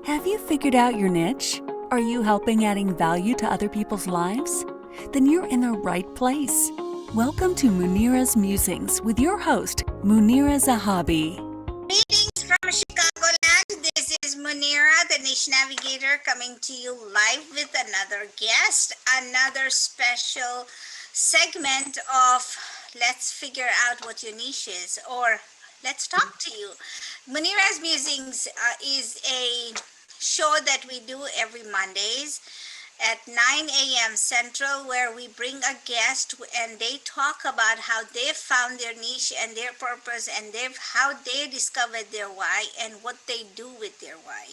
Have you figured out your niche? Are you helping adding value to other people's lives? Then you're in the right place. Welcome to Munira's Musings with your host, Munira Zahabi. Greetings from Chicagoland. This is Munira, the Niche Navigator, coming to you live with another guest, another special segment of Let's Figure Out What Your Niche is, or Let's Talk to You. Munira's Musings is a show that we do every Mondays at 9 a.m. Central, where we bring a guest and they talk about how they found their niche and their purpose and how they discovered their why and what they do with their why.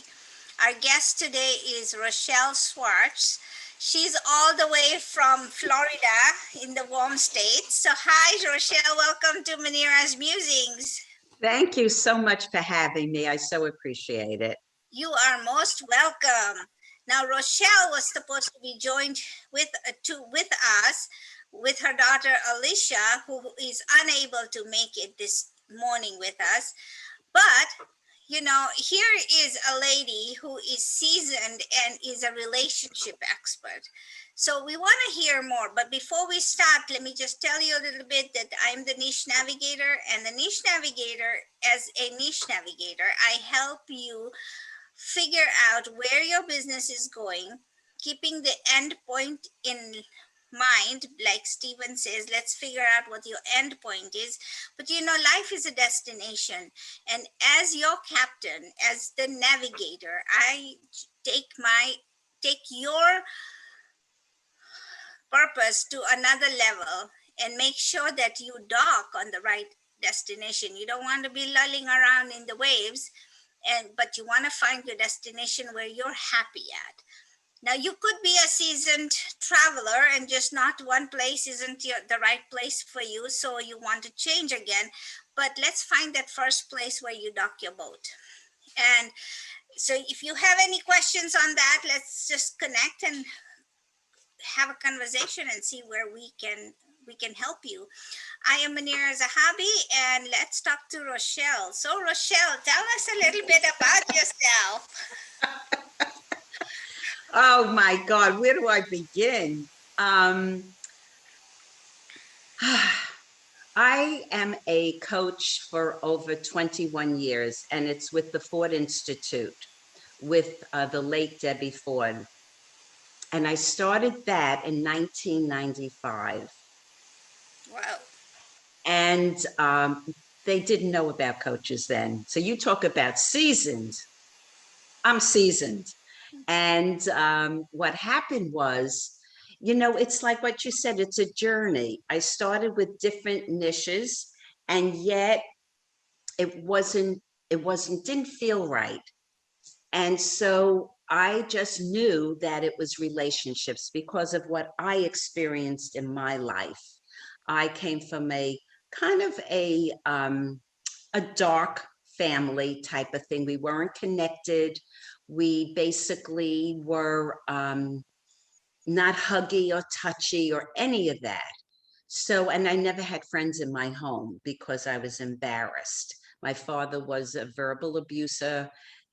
Our guest today is Rochelle Schwartz. She's all the way from Florida in the warm states. So hi, Rochelle. Welcome to Munira's Musings. Thank you so much for having me. I so appreciate it. You are most welcome. Now, Rochelle was supposed to be joined with us with her daughter Alicia, who is unable to make it this morning with us. But, here is a lady who is seasoned and is a relationship expert. So we want to hear more. But before we start, let me just tell you a little bit that I'm the Niche Navigator. And the Niche Navigator, as a Niche Navigator, I help you figure out where your business is going, keeping the end point in mind. Like Stephen says, let's figure out what your end point is. But life is a destination. And as your captain, as the navigator, I take your purpose to another level and make sure that you dock on the right destination. You don't want to be lulling around in the waves, but you want to find your destination where you're happy at. Now, you could be a seasoned traveler and just not one place isn't the right place for you, so you want to change again. But let's find that first place where you dock your boat. And so if you have any questions on that, let's just connect and have a conversation and see where we can help you. I am Munira Zahabi, and let's talk to Rochelle. So Rochelle, tell us a little bit about yourself. Oh my God, where do I begin? I am a coach for over 21 years, and it's with the Ford Institute with the late Debbie Ford. And I started that in 1995. Wow. And they didn't know about coaches then. So you talk about seasoned. I'm seasoned. And what happened was, it's like what you said, it's a journey. I started with different niches, and yet it didn't feel right. And so I just knew that it was relationships because of what I experienced in my life. I came from a kind of a dark family type of thing. We weren't connected. We basically were not huggy or touchy or any of that. So, and I never had friends in my home because I was embarrassed. My father was a verbal abuser,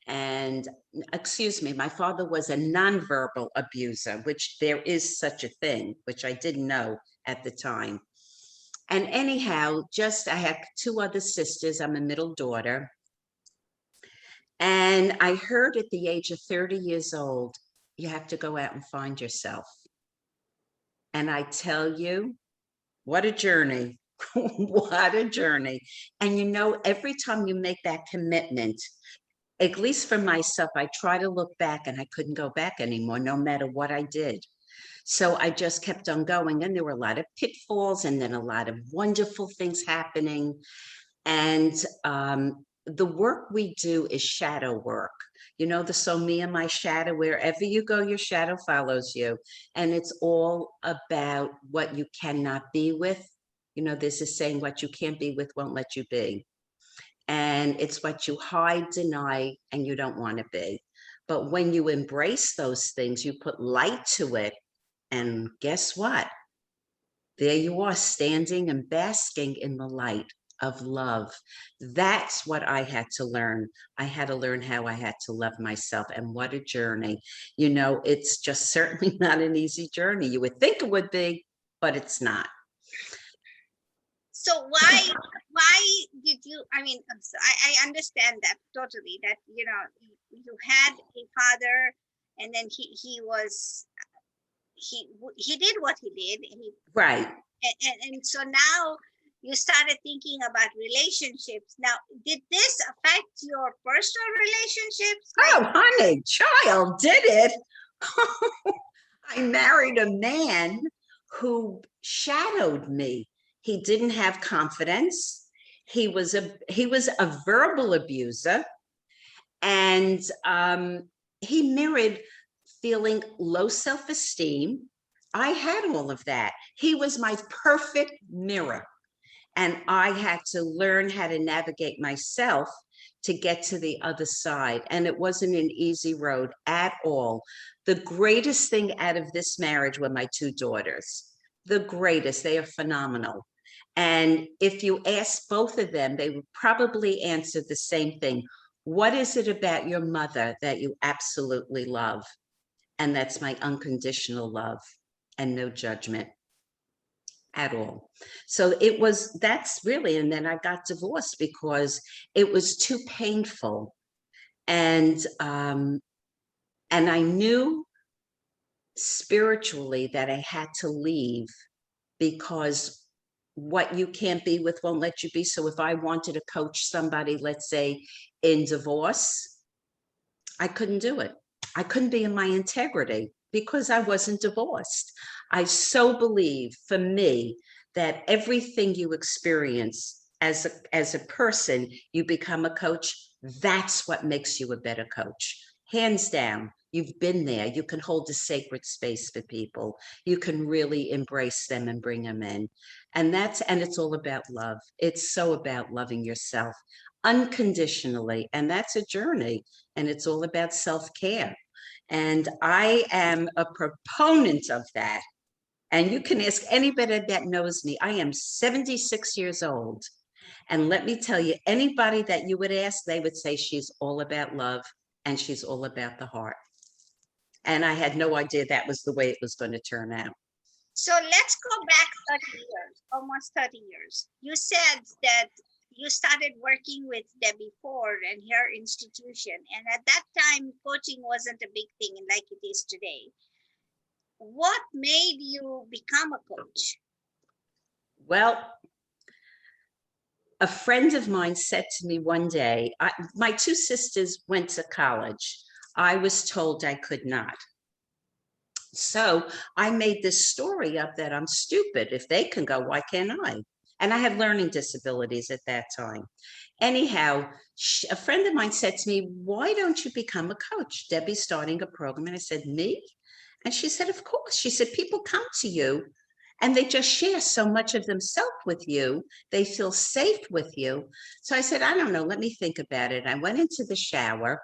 and my father was a nonverbal abuser, which there is such a thing, which I didn't know at the time. And anyhow, I have two other sisters. I'm a middle daughter. And I heard at the age of 30 years old, you have to go out and find yourself. And I tell you, what a journey. What a journey. And every time you make that commitment, at least for myself, I try to look back and I couldn't go back anymore, no matter what I did. So I just kept on going, and there were a lot of pitfalls and then a lot of wonderful things happening. And the work we do is shadow work. The song, Me and My Shadow, wherever you go, your shadow follows you. And it's all about what you cannot be with. There's a saying, what you can't be with won't let you be. And it's what you hide, deny, and you don't want to be. But when you embrace those things, you put light to it. And guess what? There you are, standing and basking in the light. of love. That's what I had to learn. I had to learn how I had to love myself, and what a journey. You know, it's just certainly not an easy journey. You would think it would be, but it's not. So why did you, I mean, I understand that totally, that, you know, you had a father, and then he did what he did, Right. and so now you started thinking about relationships. Now, did this affect your personal relationships? Oh, honey, child, did it? I married a man who shadowed me. He didn't have confidence. He was a verbal abuser, and he mirrored feeling low self-esteem. I had all of that. He was my perfect mirror, and I had to learn how to navigate myself to get to the other side. And it wasn't an easy road at all. The greatest thing out of this marriage were my two daughters. The greatest. They are phenomenal. And if you ask both of them, they would probably answer the same thing. What is it about your mother that you absolutely love? And that's my unconditional love and no judgment at all. So that's really, and then I got divorced because it was too painful. And I knew spiritually that I had to leave, because what you can't be with won't let you be. So if I wanted to coach somebody, let's say in divorce, I couldn't do it. I couldn't be in my integrity because I wasn't divorced. I so believe, for me, that everything you experience as a person, you become a coach. That's what makes you a better coach. Hands down, you've been there. You can hold a sacred space for people. You can really embrace them and bring them in. And it's all about love. It's so about loving yourself unconditionally. And that's a journey. And it's all about self-care. And I am a proponent of that. And you can ask anybody that knows me. I am 76 years old. And let me tell you, anybody that you would ask, they would say she's all about love and she's all about the heart. And I had no idea that was the way it was going to turn out. So let's go back 30 years, almost 30 years. You said that you started working with Debbie Ford and her institution. And at that time, coaching wasn't a big thing like it is today. What made you become a coach? Well, a friend of mine said to me one day, my two sisters went to college. I was told I could not. So I made this story up that I'm stupid. If they can go, why can't I? And I had learning disabilities at that time. Anyhow, a friend of mine said to me, why don't you become a coach? Debbie's starting a program. And I said, me? And she said, of course. She said, people come to you and they just share so much of themselves with you. They feel safe with you. So I said, I don't know, let me think about it. I went into the shower,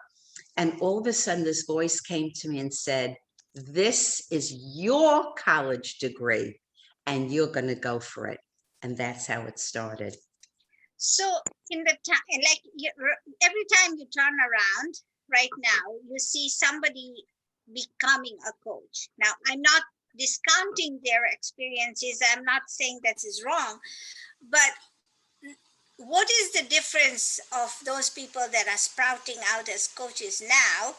and all of a sudden this voice came to me and said, this is your college degree and you're going to go for it. And that's how it started. So in the time, like every time you turn around right now, you see somebody becoming a coach. Now, I'm not discounting their experiences. I'm not saying that is wrong, but what is the difference of those people that are sprouting out as coaches now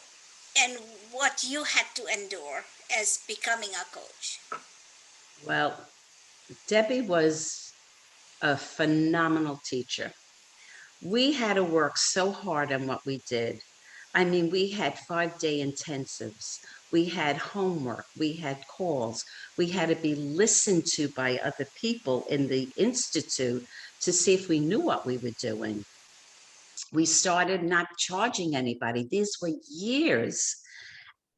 and what you had to endure as becoming a coach? Well, Debbie was a phenomenal teacher. We had to work so hard on what we did. I mean, we had 5-day intensives. We had homework. We had calls. We had to be listened to by other people in the institute to see if we knew what we were doing. We started not charging anybody. These were years.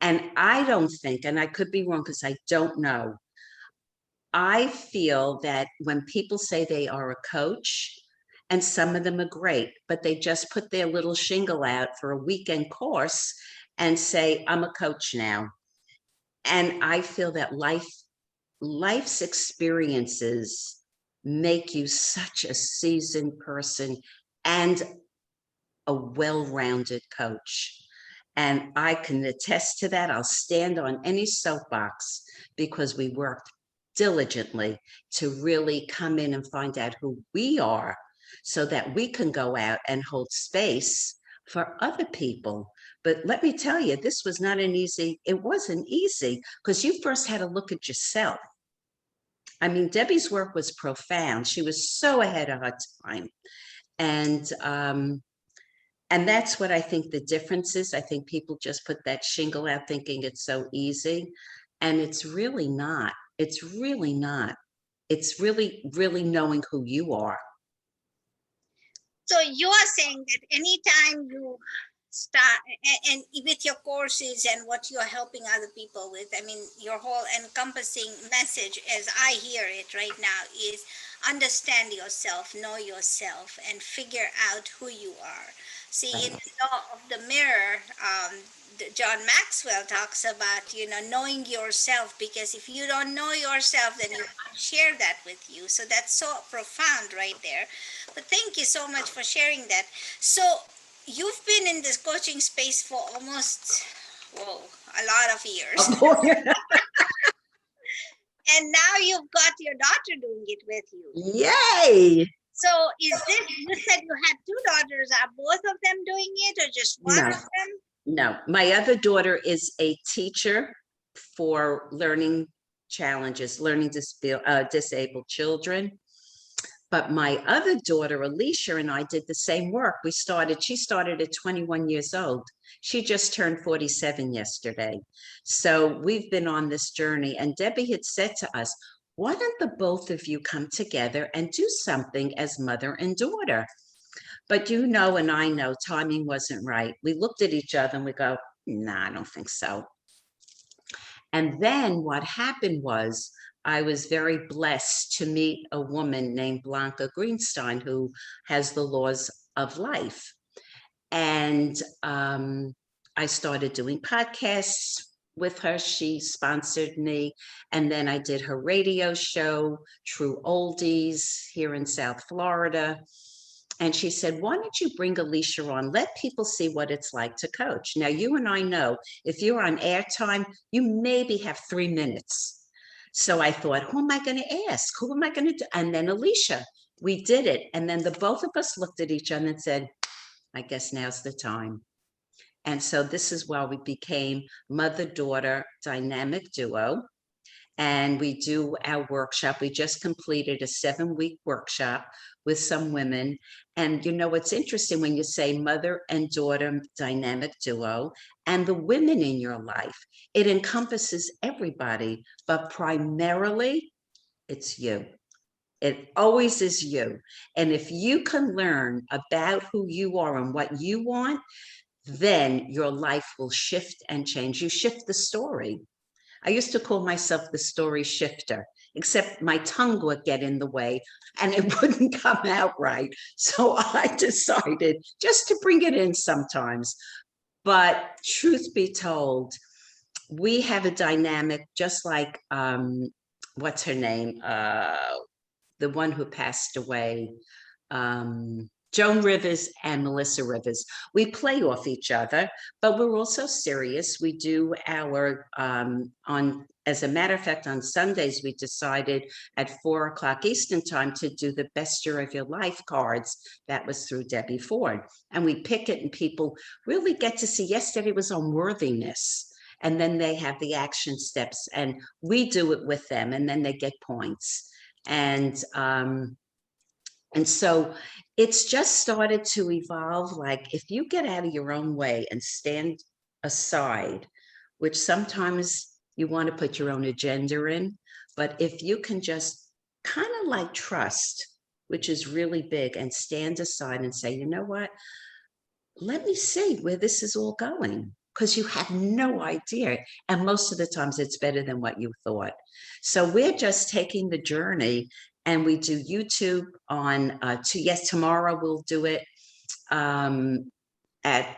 And I don't think, and I could be wrong because I don't know, I feel that when people say they are a coach, and some of them are great, but they just put their little shingle out for a weekend course and say, I'm a coach now. And I feel that life's experiences make you such a seasoned person and a well-rounded coach. And I can attest to that. I'll stand on any soapbox because we worked diligently to really come in and find out who we are so that we can go out and hold space for other people. But let me tell you, this was not an easy, it wasn't easy because you first had to look at yourself. I mean, Debbie's work was profound. She was so ahead of her time. And that's what I think the difference is. I think people just put that shingle out thinking it's so easy. And it's really not. It's really not. It's really, really knowing who you are. So you are saying that anytime you start and with your courses and what you're helping other people with, I mean, your whole encompassing message as I hear it right now is understand yourself, know yourself, and figure out who you are. See, in the law of the mirror, John Maxwell talks about, knowing yourself, because if you don't know yourself, then you can't share that with you. So that's so profound right there. But thank you so much for sharing that. So you've been in this coaching space for almost, a lot of years. And now you've got your daughter doing it with you. Yay! So is this, you said you had two daughters. Are both of them doing it or just one of them? No, my other daughter is a teacher for learning challenges, learning disabled children. But my other daughter, Alicia, and I did the same work. She started at 21 years old. She just turned 47 yesterday. So we've been on this journey. And Debbie had said to us, why don't the both of you come together and do something as mother and daughter? But and I know timing wasn't right. We looked at each other and we go, nah, I don't think so. And then what happened was I was very blessed to meet a woman named Blanca Greenstein, who has the laws of life. And I started doing podcasts with her. She sponsored me. And then I did her radio show, True Oldies, here in South Florida. And she said, why don't you bring Alicia on? Let people see what it's like to coach. Now, you and I know if you're on airtime, you maybe have 3 minutes. So I thought, who am I going to ask? Who am I going to do? And then Alicia, we did it. And then the both of us looked at each other and said, I guess now's the time. And so this is why we became mother-daughter dynamic duo. And we do our workshop. We just completed a 7-week workshop with some women. And it's interesting when you say mother and daughter dynamic duo and the women in your life, it encompasses everybody, but primarily it's you. It always is you. And if you can learn about who you are and what you want, then your life will shift and change. You shift the story. I used to call myself the story shifter, except my tongue would get in the way and it wouldn't come out right. So I decided just to bring it in sometimes. But truth be told, we have a dynamic just like, what's her name? The one who passed away, Joan Rivers and Melissa Rivers. We play off each other, but we're also serious. We do our, as a matter of fact, on Sundays, we decided at 4:00 Eastern time to do the best year of your life cards. That was through Debbie Ford. And we pick it and people really get to see, yesterday was on worthiness. And then they have the action steps and we do it with them and then they get points. And so it's just started to evolve. Like if you get out of your own way and stand aside, which sometimes you want to put your own agenda in, but if you can just kind of like trust, which is really big, and stand aside and say, you know what, let me see where this is all going, because you have no idea. And most of the times it's better than what you thought. So we're just taking the journey. And we do YouTube on, tomorrow we'll do it at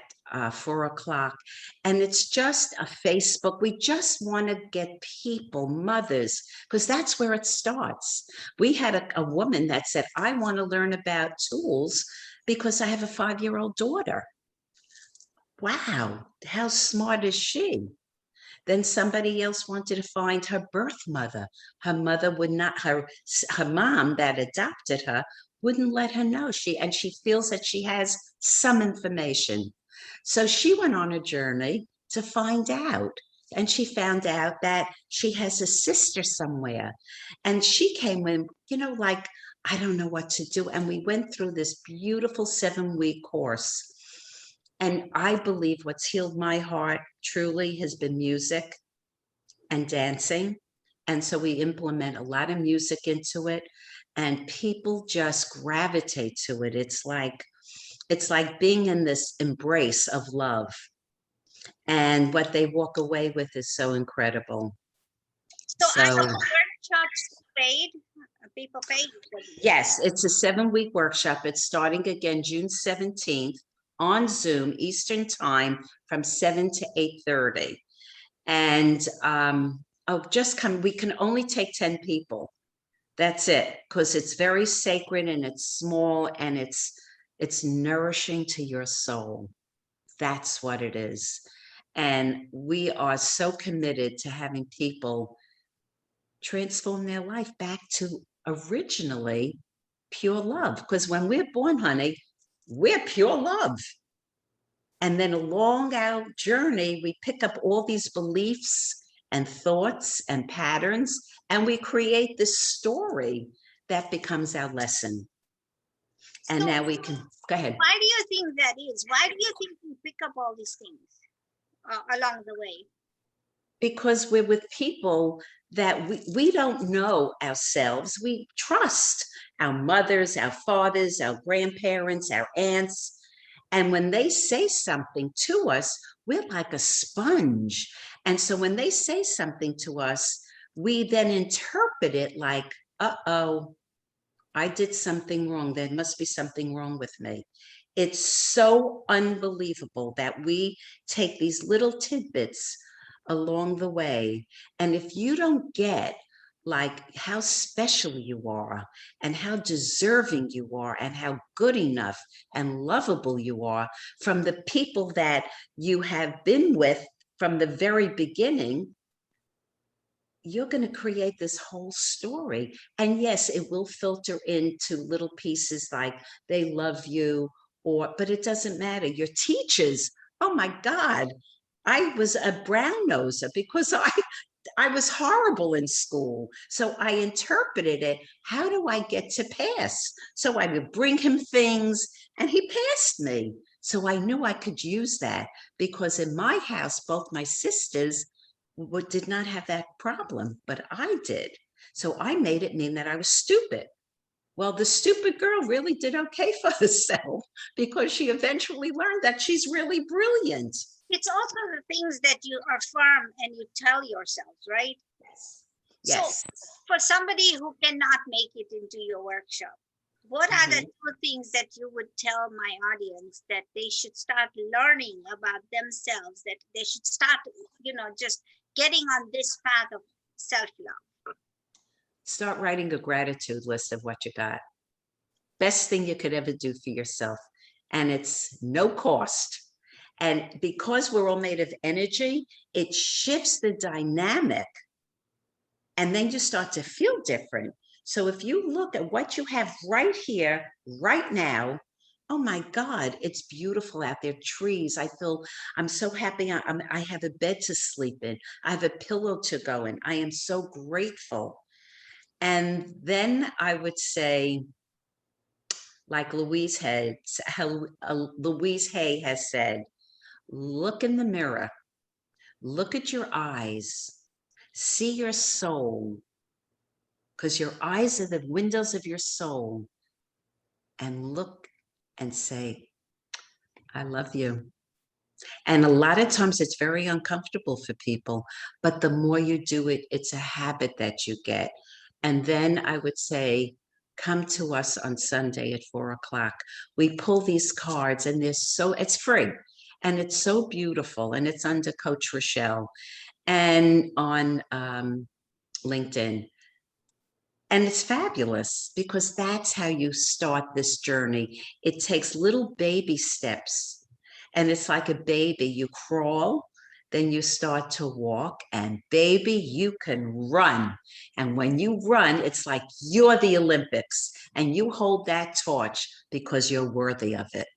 4 o'clock. And it's just a Facebook. We just want to get people, mothers, because that's where it starts. We had a woman that said, I want to learn about tools because I have a 5-year-old daughter. Wow, how smart is she? Then somebody else wanted to find her birth mother. Her mother would not, her mom that adopted her wouldn't let her know. She feels that she has some information. So she went on a journey to find out. And she found out that she has a sister somewhere. And she came in, like, I don't know what to do. And we went through this beautiful 7-week course. And I believe what's healed my heart truly has been music and dancing. And so we implement a lot of music into it, and people just gravitate to it. It's like being in this embrace of love. And what they walk away with is so incredible. So are the workshops paid? People paid? Yes, it's a 7-week workshop. It's starting again June 17th on Zoom Eastern time from 7 to 8:30. And just come. We can only take 10 people. That's it, because it's very sacred and it's small and it's nourishing to your soul. That's what it is. And we are so committed to having people transform their life back to originally pure love. Because when we're born, honey, we're pure love. And then along our journey, we pick up all these beliefs and thoughts and patterns, and we create this story that becomes our lesson. And so, now we can, go ahead. Why do you think that is? Why do you think we pick up all these things along the way? Because we're with people that we don't know ourselves. We trust our mothers, our fathers, our grandparents, our aunts. And when they say something to us, we're like a sponge. And so when they say something to us, we then interpret it like, uh-oh, I did something wrong. There must be something wrong with me. It's so unbelievable that we take these little tidbits along the way. And if you don't get like how special you are and how deserving you are and how good enough and lovable you are from the people that you have been with from the very beginning, you're going to create this whole story. And yes, it will filter into little pieces like they love you, but it doesn't matter. Your teachers, oh my God, I was a brown noser because I was horrible in school. So I interpreted it. How do I get to pass? So I would bring him things and he passed me. So I knew I could use that because in my house, both my sisters did not have that problem, but I did. So I made it mean that I was stupid. Well, the stupid girl really did okay for herself because she eventually learned that she's really brilliant. It's also the things that you affirm and you tell yourselves, right? Yes. Yes. So for somebody who cannot make it into your workshop, what are the 2 things that you would tell my audience that they should start learning about themselves, that they should start, just getting on this path of self-love? Start writing a gratitude list of what you got. Best thing you could ever do for yourself. And it's no cost. And because we're all made of energy, it shifts the dynamic. And then you start to feel different. So if you look at what you have right here, right now, oh my God, it's beautiful out there. Trees. I'm so happy. I have a bed to sleep in. I have a pillow to go in. I am so grateful. And then I would say, like Louise Hay has said, look in the mirror, look at your eyes, see your soul, because your eyes are the windows of your soul, and look and say, I love you. And a lot of times it's very uncomfortable for people, but the more you do it, it's a habit that you get. And then I would say, come to us on Sunday at 4 o'clock. We pull these cards and it's free. And it's so beautiful. And it's under Coach Rochelle and on LinkedIn. And it's fabulous because that's how you start this journey. It takes little baby steps. And it's like a baby. You crawl, then you start to walk, and baby, you can run. And when you run, it's like you're the Olympics and you hold that torch because you're worthy of it.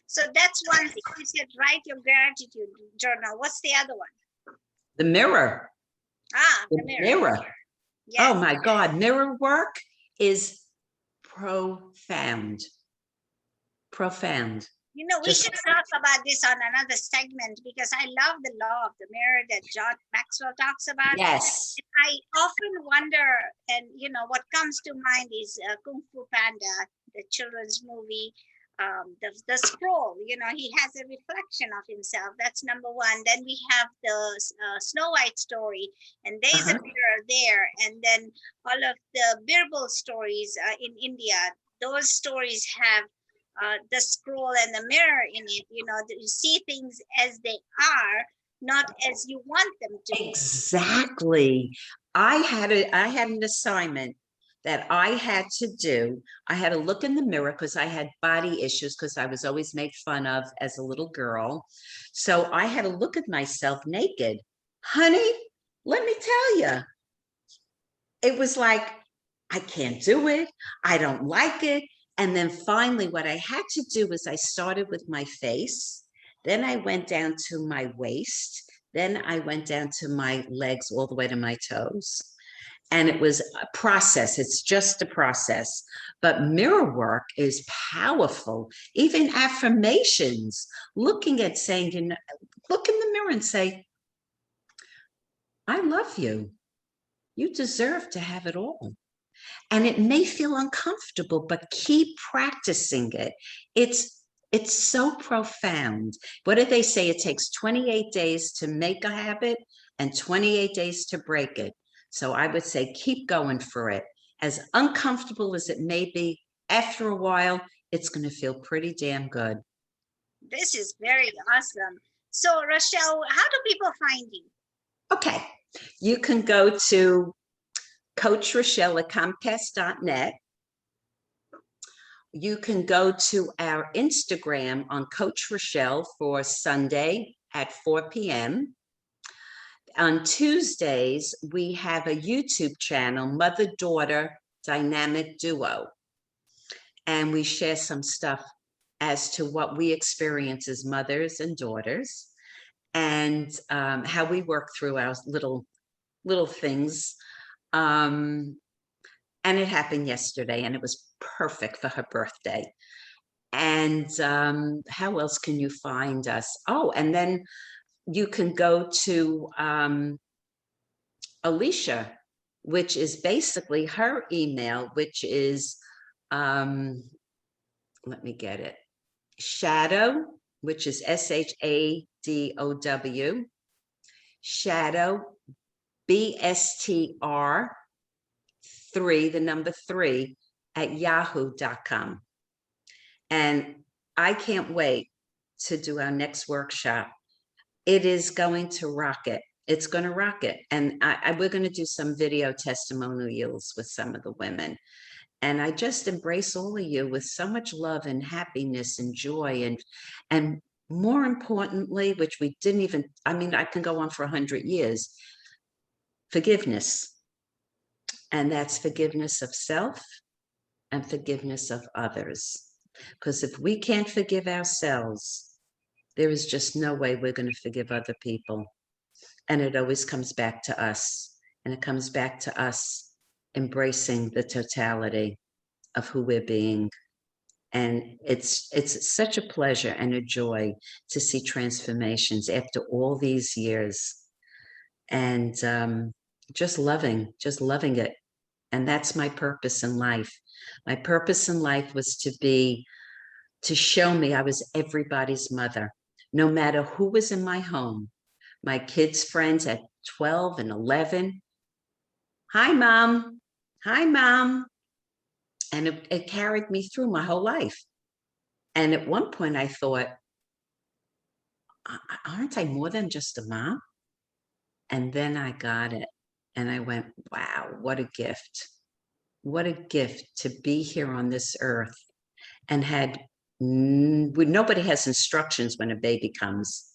So that's one thing. You said write your gratitude journal. What's the other one? The mirror. The mirror. Yes. Oh my God, mirror work is profound. Profound. You know, we should talk about this on another segment because I love the law of the mirror that John Maxwell talks about. Yes. I often wonder, and you know, what comes to mind is Kung Fu Panda, the children's movie. The scroll, you know, he has a reflection of himself. That's number one. Then we have the Snow White story, and there's a mirror there. And then all of the Birbal stories in India, those stories have the scroll and the mirror in it. You know, you see things as they are, not as you want them to be. Exactly. I had an assignment that I had to do. I had to look in the mirror because I had body issues because I was always made fun of as a little girl. So I had to look at myself naked. Honey, let me tell you, it was like, I can't do it. I don't like it. And then finally, what I had to do was I started with my face. Then I went down to my waist. Then I went down to my legs all the way to my toes. And it was a process. It's just a process. But mirror work is powerful. Even affirmations, looking at saying, you know, look in the mirror and say, I love you. You deserve to have it all. And it may feel uncomfortable, but keep practicing it. It's so profound. What did they say? It takes 28 days to make a habit and 28 days to break it. So I would say keep going for it. As uncomfortable as it may be, after a while, it's going to feel pretty damn good. This is very awesome. So Rochelle, how do people find you? Okay, you can go to Coach Rochelle at Comcast.net. You can go to our Instagram on Coach Rochelle for Sunday at 4 p.m. On Tuesdays, we have a YouTube channel, Mother-Daughter Dynamic Duo. And we share some stuff as to what we experience as mothers and daughters and how we work through our little things. And it happened yesterday and it was perfect for her birthday. And how else can you find us? Oh, and then you can go to Alicia, which is basically her email, which is, let me get it, Shadow, which is SHADOW, Shadow, BSTR 3, the number 3 at yahoo.com. And I can't wait to do our next workshop. It is going to rock it. It's going to rock it. And we're going to do some video testimonials with some of the women. And I just embrace all of you with so much love and happiness and joy. And more importantly, which we didn't even, I mean, I can go on for 100 years, forgiveness. And that's forgiveness of self and forgiveness of others. Because if we can't forgive ourselves, there is just no way we're going to forgive other people. And it always comes back to us. And it comes back to us embracing the totality of who we're being. And it's such a pleasure and a joy to see transformations after all these years. And just loving it. And that's my purpose in life. My purpose in life was to show me I was everybody's mother, no matter who was in my home. My kids' friends at 12 and 11. Hi, Mom. Hi, Mom. And it carried me through my whole life. And at one point I thought, aren't I more than just a mom? And then I got it. And I went, wow, what a gift. What a gift to be here on this earth and nobody has instructions when a baby comes,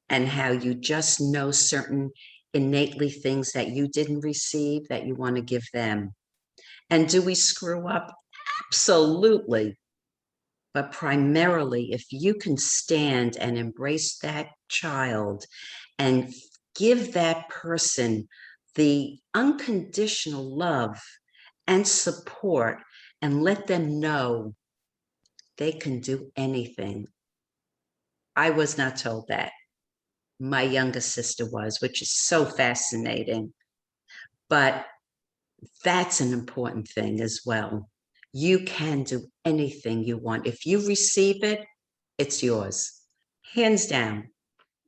and how you just know certain innately things that you didn't receive that you want to give them. And do we screw up? Absolutely. But primarily, if you can stand and embrace that child and give that person the unconditional love and support and let them know they can do anything. I was not told that. My youngest sister was, which is so fascinating. But that's an important thing as well. You can do anything you want. If you receive it, it's yours. Hands down.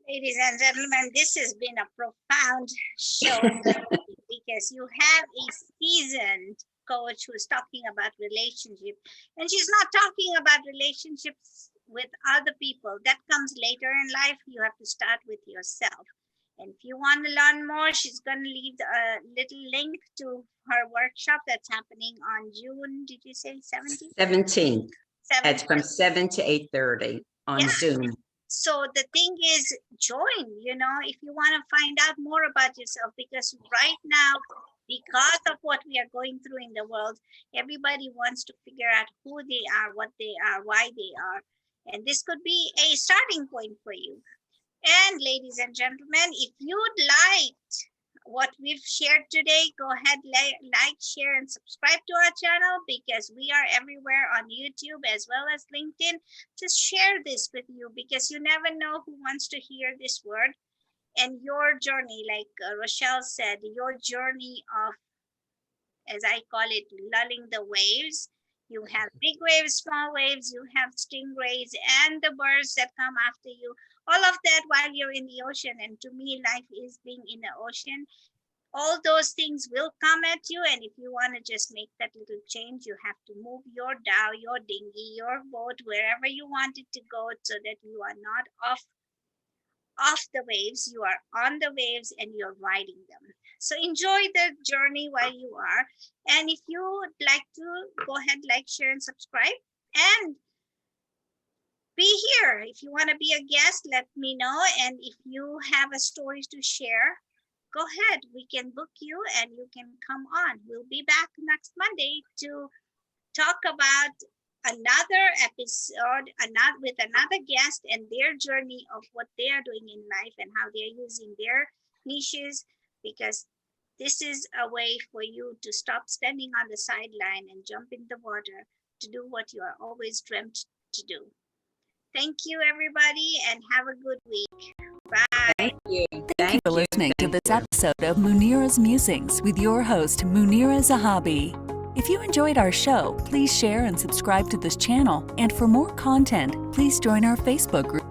Ladies and gentlemen, this has been a profound show because you have a seasoned coach who's talking about relationship, and she's not talking about relationships with other people. That comes later in life. You have to start with yourself. And if you want to learn more, she's going to leave a little link to her workshop that's happening on June, did you say 17th? 17th. It's from 7 to 8:30 on Zoom. So the thing is, join, if you want to find out more about yourself, because right now, because of what we are going through in the world, everybody wants to figure out who they are, what they are, why they are. And this could be a starting point for you. And ladies and gentlemen, if you'd liked what we've shared today, go ahead, like, share, and subscribe to our channel, because we are everywhere on YouTube as well as LinkedIn. Just share this with you, because you never know who wants to hear this word. And your journey, like Rochelle said, your journey of, as I call it, lulling the waves. You have big waves, small waves, you have stingrays and the birds that come after you. All of that while you're in the ocean. And to me, life is being in the ocean. All those things will come at you. And if you want to just make that little change, you have to move your dhow, your dinghy, your boat, wherever you want it to go, so that you are not off the waves. You are on the waves and you're riding them. So enjoy the journey while you are. And if you would like to, go ahead, like, share, and subscribe. And be here. If you want to be a guest, let me know. And if you have a story to share, go ahead. We can book you and you can come on. We'll be back next Monday to talk about another episode with another guest and their journey of what they are doing in life and how they're using their niches, because this is a way for you to stop standing on the sideline and jump in the water to do what you are always dreamt to do. Thank you, everybody, and have a good week. Bye. Thank you. Thank you for listening to this episode of Munira's Musings with your host, Munira Zahabi. If you enjoyed our show, please share and subscribe to this channel. And for more content, please join our Facebook group.